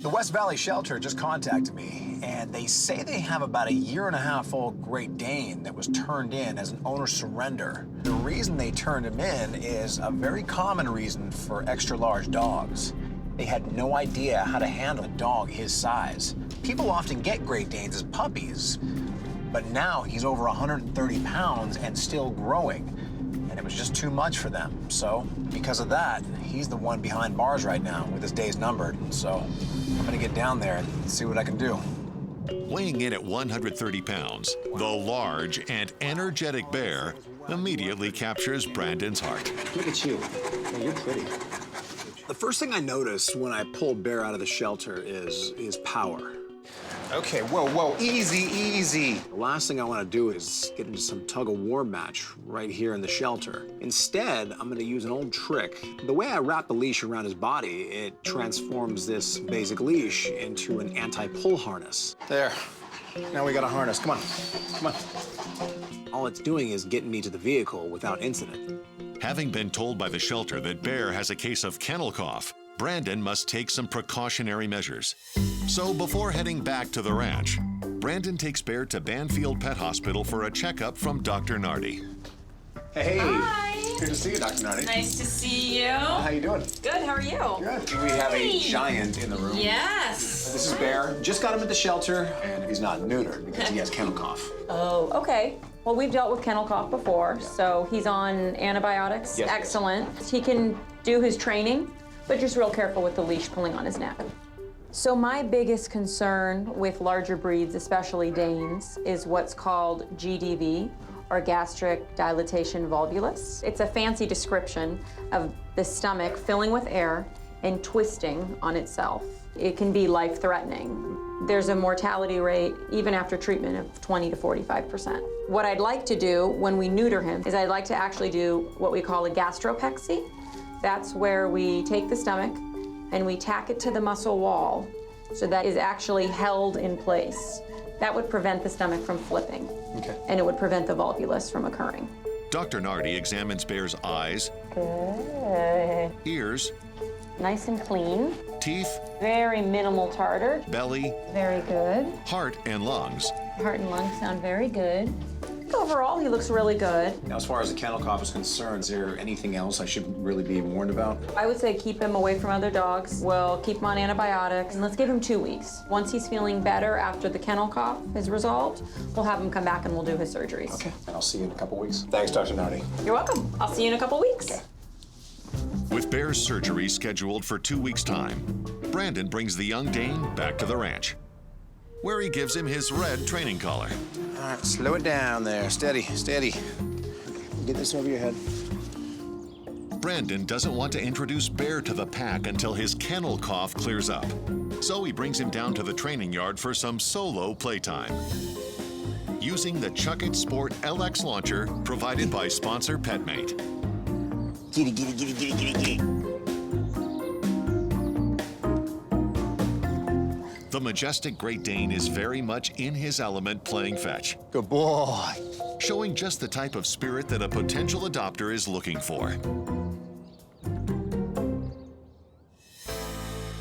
The West Valley Shelter just contacted me, and they say they have about a 1.5-year-old Great Dane that was turned in as an owner surrender. The reason they turned him in is a very common reason for extra-large dogs. They had no idea how to handle a dog his size. People often get Great Danes as puppies, but now he's over 130 pounds and still growing. And it was just too much for them. So, because of that, he's the one behind bars right now with his days numbered. So, I'm gonna get down there and see what I can do. Weighing in at 130 pounds, the large and energetic bear immediately captures Brandon's heart. Look at you. Oh, you're pretty. The first thing I noticed when I pulled Bear out of the shelter is his power. Okay, whoa, easy, easy. The last thing I want to do is get into some tug-of-war match right here in the shelter. Instead, I'm going to use an old trick. The way I wrap the leash around his body, it transforms this basic leash into an anti-pull harness. There. Now we got a harness. Come on. Come on. All it's doing is getting me to the vehicle without incident. Having been told by the shelter that Bear has a case of kennel cough, Brandon must take some precautionary measures. So before heading back to the ranch, Brandon takes Bear to Banfield Pet Hospital for a checkup from Dr. Nardi. Hey. Hi. Good to see you, Dr. Nardi. Nice to see you. How you doing? Good, how are you? Good. We have a giant in the room. Yes. This is Bear. Just got him at the shelter, and he's not neutered because he has kennel cough. Oh, okay. Well, we've dealt with kennel cough before, so he's on antibiotics. Yes. Excellent. He can do his training, but just real careful with the leash pulling on his neck. So my biggest concern with larger breeds, especially Danes, is what's called GDV, or gastric dilatation volvulus. It's a fancy description of the stomach filling with air and twisting on itself. It can be life-threatening. There's a mortality rate, even after treatment, of 20 to 45%. What I'd like to do when we neuter him is I'd like to actually do what we call a gastropexy. That's where we take the stomach and we tack it to the muscle wall so that is actually held in place. That would prevent the stomach from flipping. Okay. And it would prevent the volvulus from occurring. Dr. Nardi examines Bear's eyes, Good. ears, Nice and clean. teeth, Very minimal tartar. belly, Very good. heart, and lungs. Heart and lungs sound very good. Overall, he looks really good. Now, as far as the kennel cough is concerned, is there anything else I should really be warned about? I would say keep him away from other dogs. We'll keep him on antibiotics, and let's give him 2 weeks. Once he's feeling better after the kennel cough is resolved, we'll have him come back and we'll do his surgeries. Okay, and I'll see you in a couple weeks. Thanks, Dr. Nardi. You're welcome. I'll see you in a couple weeks. Okay. With Bear's surgery scheduled for 2 weeks' time, Brandon brings the young Dane back to the ranch, where he gives him his red training collar. All right, slow it down there. Steady, steady. Get this over your head. Brandon doesn't want to introduce Bear to the pack until his kennel cough clears up. So he brings him down to the training yard for some solo playtime. Using the Chuck It Sport LX launcher provided by sponsor PetMate. Giddy, giddy, giddy, giddy, giddy, giddy. The majestic Great Dane is very much in his element playing fetch, Good boy. showing just the type of spirit that a potential adopter is looking for.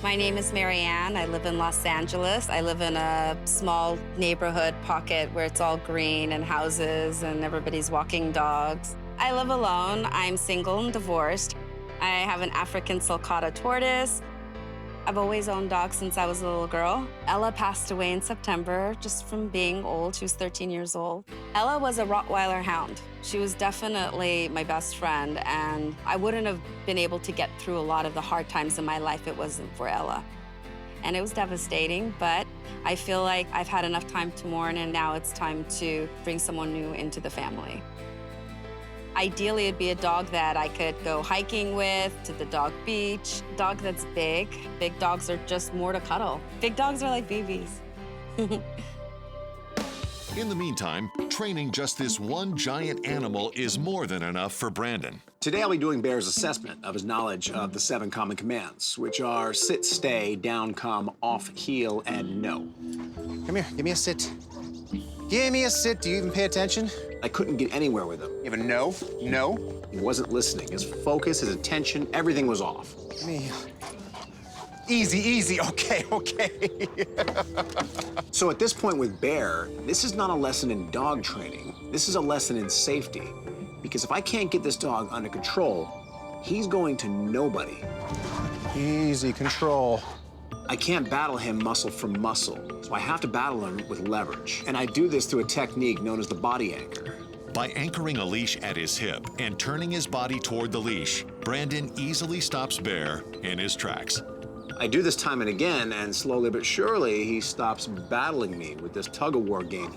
My name is Marianne. I live in Los Angeles. I live in a small neighborhood pocket where it's all green and houses and everybody's walking dogs. I live alone. I'm single and divorced. I have an African sulcata tortoise. I've always owned dogs since I was a little girl. Ella passed away in September just from being old. She was 13 years old. Ella was a Rottweiler hound. She was definitely my best friend, and I wouldn't have been able to get through a lot of the hard times in my life if it wasn't for Ella. And it was devastating, but I feel like I've had enough time to mourn, and now it's time to bring someone new into the family. Ideally, it'd be a dog that I could go hiking with, to the dog beach. A dog that's big. Big dogs are just more to cuddle. Big dogs are like babies. In the meantime, training just this one giant animal is more than enough for Brandon. Today I'll be doing Bear's assessment of his knowledge of the 7 common commands, which are sit, stay, down, come, off, heel, and no. Come here, give me a sit. Give me a sit. Do you even pay attention? I couldn't get anywhere with him. Even no, no. He wasn't listening. His focus, his attention, everything was off. Give me a heel. Easy, easy, okay, okay. So at this point with Bear, this is not a lesson in dog training. This is a lesson in safety. Because if I can't get this dog under control, he's going to nobody. Easy, control. I can't battle him muscle for muscle, so I have to battle him with leverage. And I do this through a technique known as the body anchor. By anchoring a leash at his hip and turning his body toward the leash, Brandon easily stops Bear in his tracks. I do this time and again, and slowly but surely, he stops battling me with this tug-of-war game.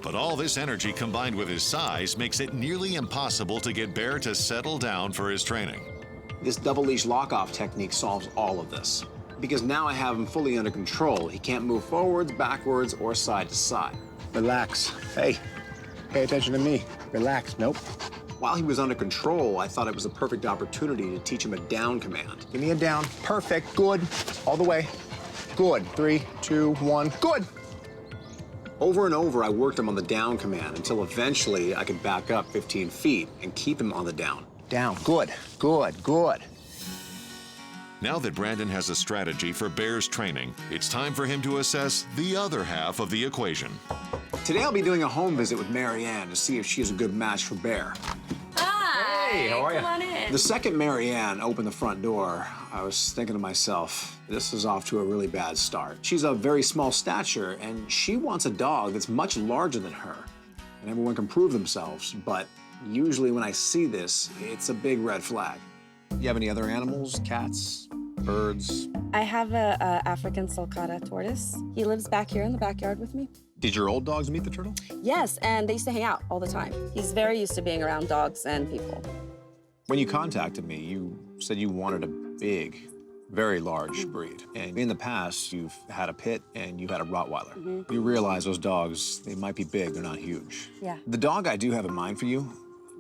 But all this energy combined with his size makes it nearly impossible to get Bear to settle down for his training. This double leash lock-off technique solves all of this. Because now I have him fully under control. He can't move forwards, backwards, or side to side. Relax. Hey, pay attention to me. Relax. Nope. While he was under control, I thought it was a perfect opportunity to teach him a down command. Give me a down. Perfect. Good. All the way. Good. 3, 2, 1. Good. Over and over, I worked him on the down command until eventually I could back up 15 feet and keep him on the down. Down. Good. Good. Good. Now that Brandon has a strategy for Bear's training, it's time for him to assess the other half of the equation. Today I'll be doing a home visit with Marianne to see if she is a good match for Bear. Hi. Hey, how are you? Come on in. The second Marianne opened the front door, I was thinking to myself, this is off to a really bad start. She's of very small stature, and she wants a dog that's much larger than her. And everyone can prove themselves, but usually when I see this, it's a big red flag. You have any other animals? Cats? Birds? I have a African sulcata tortoise. He lives back here in the backyard with me. Did your old dogs meet the turtle? Yes, and they used to hang out all the time. He's very used to being around dogs and people. When you contacted me, you said you wanted a big, very large breed. And in the past, you've had a pit and you've had a Rottweiler. You realize those dogs, they might be big, they're not huge. Yeah. The dog I do have in mind for you,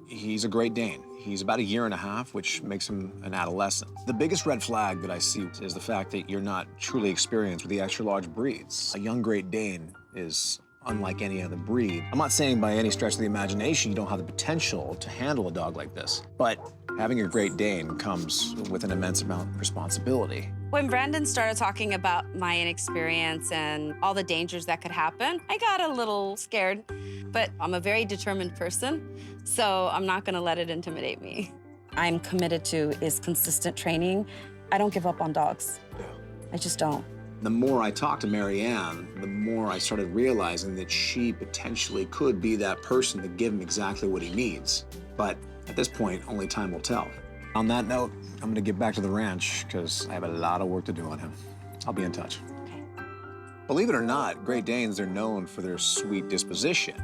he's a Great Dane. He's about 1.5 years, which makes him an adolescent. The biggest red flag that I see is the fact that you're not truly experienced with the extra large breeds. A young Great Dane is unlike any other breed. I'm not saying by any stretch of the imagination you don't have the potential to handle a dog like this, but having a Great Dane comes with an immense amount of responsibility. When Brandon started talking about my inexperience and all the dangers that could happen, I got a little scared, but I'm a very determined person, so I'm not gonna let it intimidate me. I'm committed to is consistent training. I don't give up on dogs. Yeah. I just don't. The more I talked to Marianne, the more I started realizing that she potentially could be that person to give him exactly what he needs. But at this point, only time will tell. On that note, I'm gonna get back to the ranch because I have a lot of work to do on him. I'll be in touch. Okay. Believe it or not, Great Danes are known for their sweet disposition.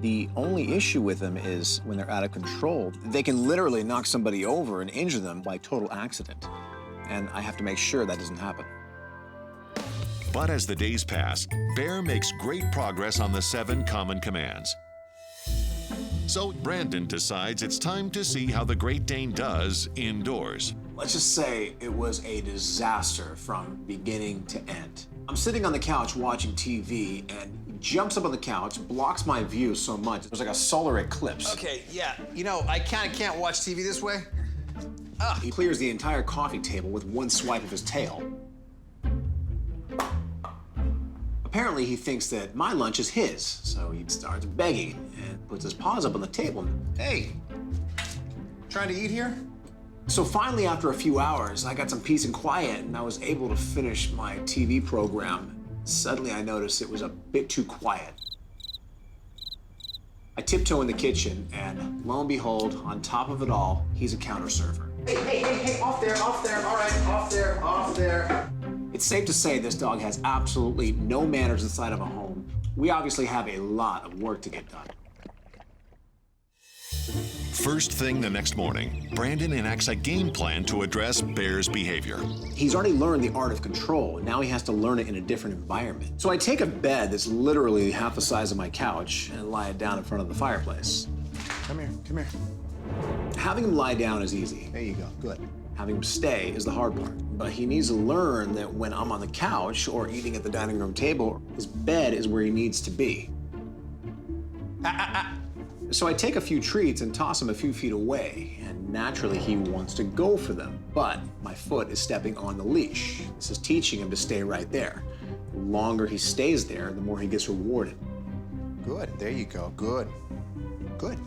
The only issue with them is when they're out of control, they can literally knock somebody over and injure them by total accident. And I have to make sure that doesn't happen. But as the days pass, Bear makes great progress on the 7 common commands. So Brandon decides it's time to see how the Great Dane does indoors. Let's just say it was a disaster from beginning to end. I'm sitting on the couch watching TV and he jumps up on the couch, blocks my view so much. It was like a solar eclipse. Okay, yeah, you know, I kinda can't watch TV this way. He clears the entire coffee table with one swipe of his tail. Apparently, he thinks that my lunch is his, so he starts begging and puts his paws up on the table. Hey, trying to eat here? So finally, after a few hours, I got some peace and quiet, and I was able to finish my TV program. Suddenly, I noticed it was a bit too quiet. I tiptoe in the kitchen, and lo and behold, on top of it all, he's a counter server. Hey, off there, all right, off there. It's safe to say this dog has absolutely no manners inside of a home. We obviously have a lot of work to get done. First thing the next morning, Brandon enacts a game plan to address Bear's behavior. He's already learned the art of control, and now he has to learn it in a different environment. So I take a bed that's literally half the size of my couch and lie it down in front of the fireplace. Come here. Having him lie down is easy. There you go, good. Having him stay is the hard part. But he needs to learn that when I'm on the couch or eating at the dining room table, his bed is where he needs to be. So I take a few treats and toss him a few feet away, and naturally he wants to go for them. but my foot is stepping on the leash. This is teaching him to stay right there. The longer he stays there, the more he gets rewarded. Good, there you go, good. Good.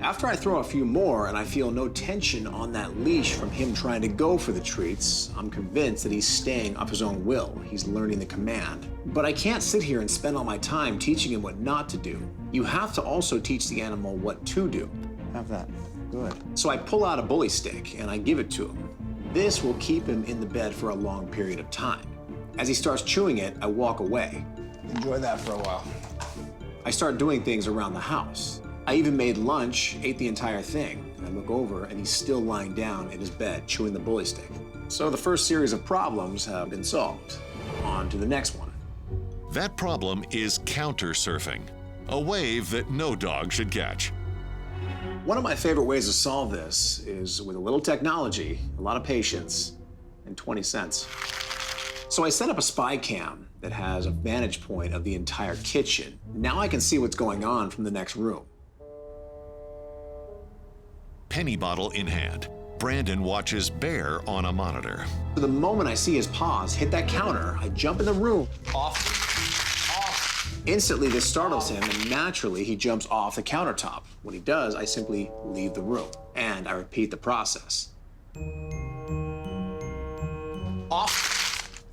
After I throw a few more and I feel no tension on that leash from him trying to go for the treats, I'm convinced that he's staying of his own will. He's learning the command. But I can't sit here and spend all my time teaching him what not to do. You have to also teach the animal what to do. Have that, good. So I pull out a bully stick and I give it to him. This will keep him in the bed for a long period of time. As he starts chewing it, I walk away. Enjoy that for a while. I start doing things around the house. I even made lunch, ate the entire thing. I look over and he's still lying down in his bed, chewing the bully stick. So the first series of problems have been solved. On to the next one. That problem is counter surfing, a wave that no dog should catch. One of my favorite ways to solve this is with a little technology, a lot of patience, and 20 cents. So I set up a spy cam that has a vantage point of the entire kitchen. Now I can see what's going on from the next room. Penny bottle in hand, Brandon watches Bear on a monitor. The moment I see his paws hit that counter, I jump in the room. Off. Instantly, this startles him, and naturally, he jumps off the countertop. When he does, I simply leave the room, and I repeat the process. Off.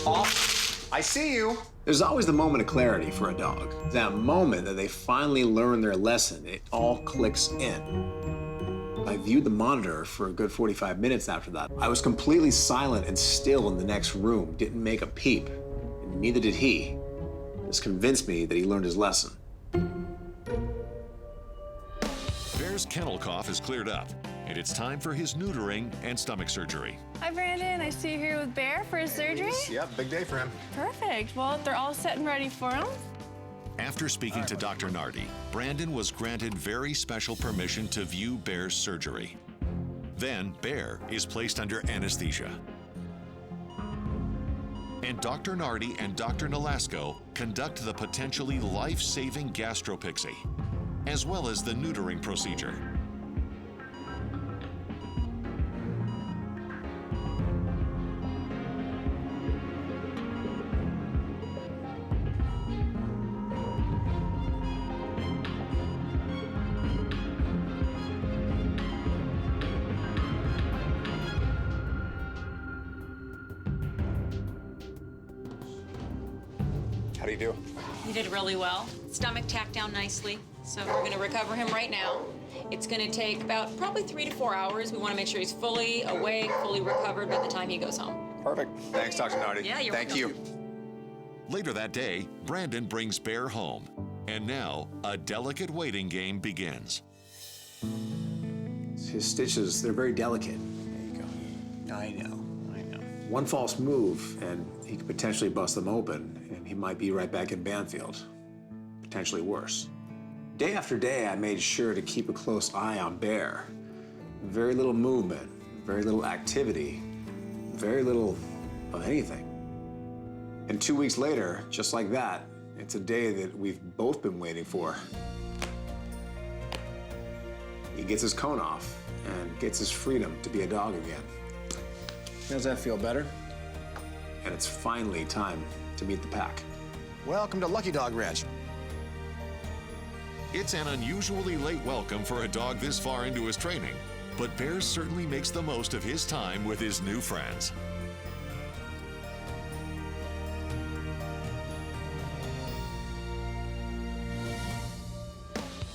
Off. I see you. There's always the moment of clarity for a dog. That moment that they finally learn their lesson, it all clicks in. I viewed the monitor for a good 45 minutes after that. I was completely silent and still in the next room, didn't make a peep, and neither did he. This convinced me that he learned his lesson. Bear's kennel cough is cleared up, and it's time for his neutering and stomach surgery. Hi, Brandon. I see you here with Bear for his surgery. Yep, big day for him. Perfect. Well, they're all set and ready for him. After speaking to Dr. Nardi, Brandon was granted very special permission to view Bear's surgery. Then Bear is placed under anesthesia. And Dr. Nardi and Dr. Nolasco conduct the potentially life-saving gastropixie, as well as the neutering procedure. How do you do? He did really well. Stomach tacked down nicely. So we're gonna recover him right now. It's gonna take about probably 3 to 4 hours. We wanna make sure he's fully awake, fully recovered by the time he goes home. Perfect. Thanks, Dr. Nardi. Yeah, you're Thank welcome. you. Later that day, Brandon brings Bear home. And now, a delicate waiting game begins. His stitches, they're very delicate. There you go. I know. One false move, and he could potentially bust them open, and he might be right back in Banfield. Potentially worse. Day after day, I made sure to keep a close eye on Bear. Very little movement, very little activity, very little of anything. And 2 weeks later, just like that, it's a day that we've both been waiting for. He gets his cone off and gets his freedom to be a dog again. Does that feel better? And it's finally time to meet the pack. Welcome to Lucky Dog Ranch. It's an unusually late welcome for a dog this far into his training, but Bear certainly makes the most of his time with his new friends.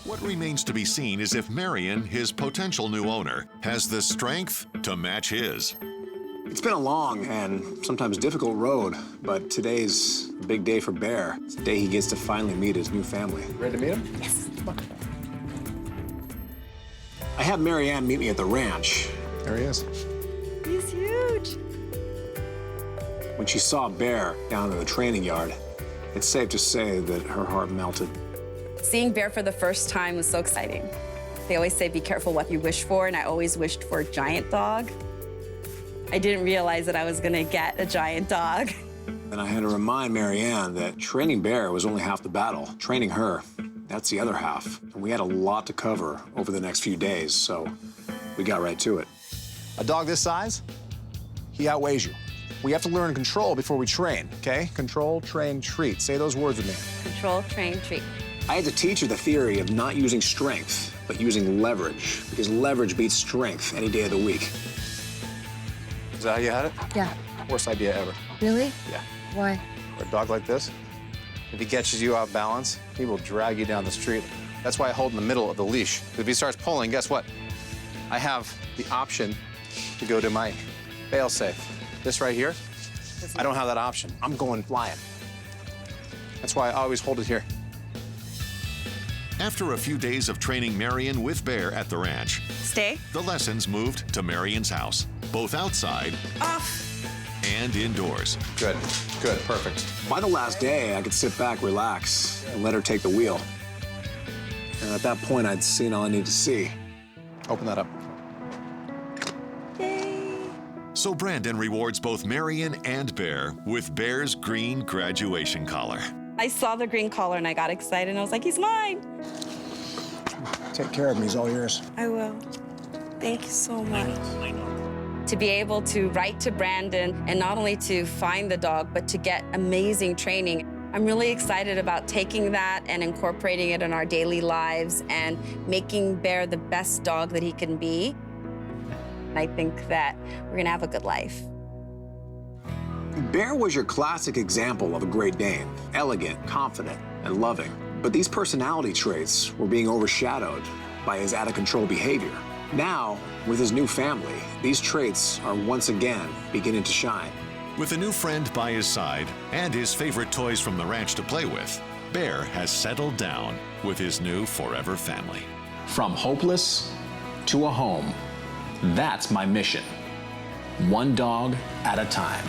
What remains to be seen is if Marion, his potential new owner, has the strength to match his. It's been a long and sometimes difficult road, but today's a big day for Bear. It's the day he gets to finally meet his new family. Ready to meet him? Yes. Come on. I had Marianne meet me at the ranch. There he is. He's huge. When she saw Bear down in the training yard, it's safe to say that her heart melted. Seeing Bear for the first time was so exciting. They always say, be careful what you wish for, and I always wished for a giant dog. I didn't realize that I was gonna get a giant dog. And I had to remind Marianne that training Bear was only half the battle. Training her, that's the other half. And we had a lot to cover over the next few days, so We got right to it. A dog this size, he outweighs you. We have to learn control before we train, okay? Control, train, treat. Say those words with me. Control, train, treat. I had to teach her the theory of not using strength, but using leverage, because leverage beats strength any day of the week. Is that how you had it? Yeah. Worst idea ever. Really? Yeah. Why? For a dog like this, if he catches you off balance, he will drag you down the street. That's why I hold in the middle of the leash. If he starts pulling, guess what? I have the option to go to my fail-safe. This right here, I don't have that option. I'm going flying. That's why I always hold it here. After a few days of training Marion with Bear at the ranch, Stay. the lessons moved to Marion's house, both outside Off. and indoors. Good, good, perfect. By the last day, I could sit back, relax, and let her take the wheel. And at that point, I'd seen all I needed to see. Open that up. So Brandon rewards both Marion and Bear with Bear's green graduation collar. I saw the green collar and I got excited and I was like, he's mine. Take care of him, he's all yours. I will. Thank you so much. To be able to write to Brandon and not only to find the dog, but to get amazing training. I'm really excited about taking that and incorporating it in our daily lives and making Bear the best dog that he can be. I think that we're gonna have a good life. Bear was your classic example of a Great Dane. Elegant, confident, and loving. But these personality traits were being overshadowed by his out-of-control behavior. Now, with his new family, these traits are once again beginning to shine. With a new friend by his side and his favorite toys from the ranch to play with, Bear has settled down with his new forever family. From hopeless to a home. That's my mission. One dog at a time.